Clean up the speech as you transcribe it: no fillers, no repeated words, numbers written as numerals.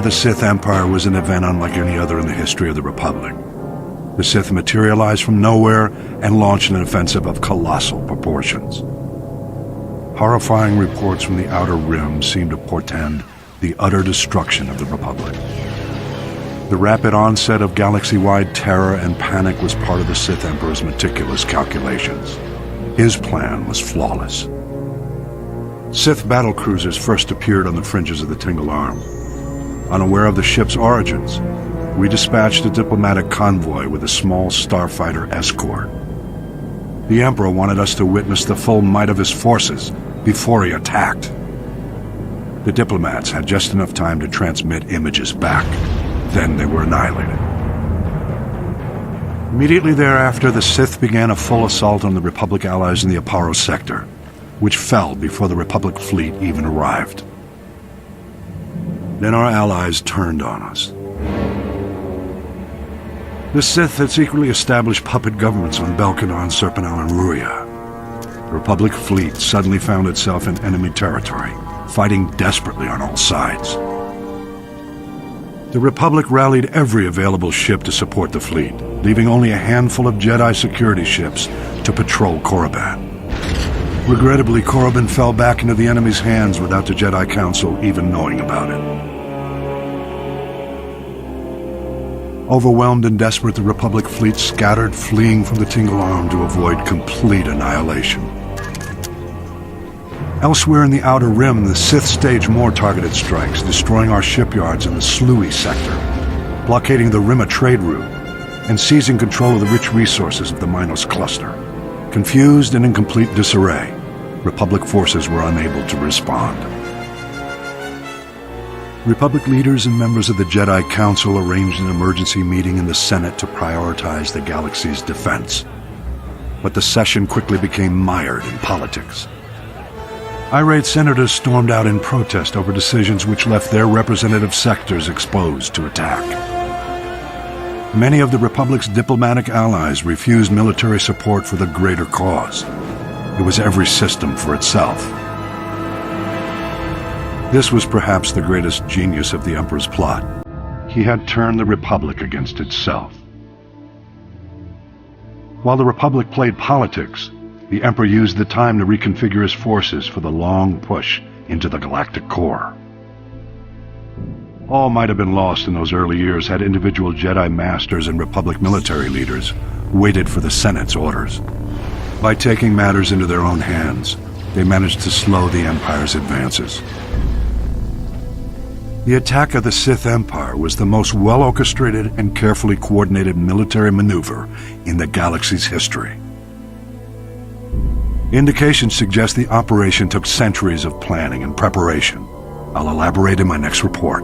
The Sith Empire was an event unlike any other in the history of the Republic. The Sith materialized from nowhere and launched an offensive of colossal proportions. Horrifying reports from the Outer Rim seemed to portend the utter destruction of the Republic. The rapid onset of galaxy-wide terror and panic was part of the Sith Emperor's meticulous calculations. His plan was flawless. Sith battlecruisers first appeared on the fringes of the Tingle Arm. Unaware of the ship's origins, we dispatched a diplomatic convoy with a small starfighter escort. The Emperor wanted us to witness the full might of his forces before he attacked. The diplomats had just enough time to transmit images back. Then they were annihilated. Immediately thereafter, the Sith began a full assault on the Republic allies in the Aparo sector, which fell before the Republic fleet even arrived. Then our allies turned on us. The Sith had secretly established puppet governments on Belkanon, Serpenau, and Ruria. The Republic fleet suddenly found itself in enemy territory, fighting desperately on all sides. The Republic rallied every available ship to support the fleet, leaving only a handful of Jedi security ships to patrol Korriban. Regrettably, Korriban fell back into the enemy's hands without the Jedi Council even knowing about it. Overwhelmed and desperate, the Republic fleet scattered, fleeing from the Tingle Arm to avoid complete annihilation. Elsewhere in the Outer Rim, the Sith staged more targeted strikes, destroying our shipyards in the Sluy sector, blockading the Rimma trade route, and seizing control of the rich resources of the Minos cluster. Confused and in complete disarray, Republic forces were unable to respond. Republic leaders and members of the Jedi Council arranged an emergency meeting in the Senate to prioritize the galaxy's defense. But the session quickly became mired in politics. Irate senators stormed out in protest over decisions which left their representative sectors exposed to attack. Many of the Republic's diplomatic allies refused military support for the greater cause. It was every system for itself. This was perhaps the greatest genius of the Emperor's plot. He had turned the Republic against itself. While the Republic played politics, the Emperor used the time to reconfigure his forces for the long push into the galactic core. All might have been lost in those early years had individual Jedi Masters and Republic military leaders waited for the Senate's orders. By taking matters into their own hands, they managed to slow the Empire's advances. The attack of the Sith Empire was the most well-orchestrated and carefully coordinated military maneuver in the galaxy's history. Indications suggest the operation took centuries of planning and preparation. I'll elaborate in my next report.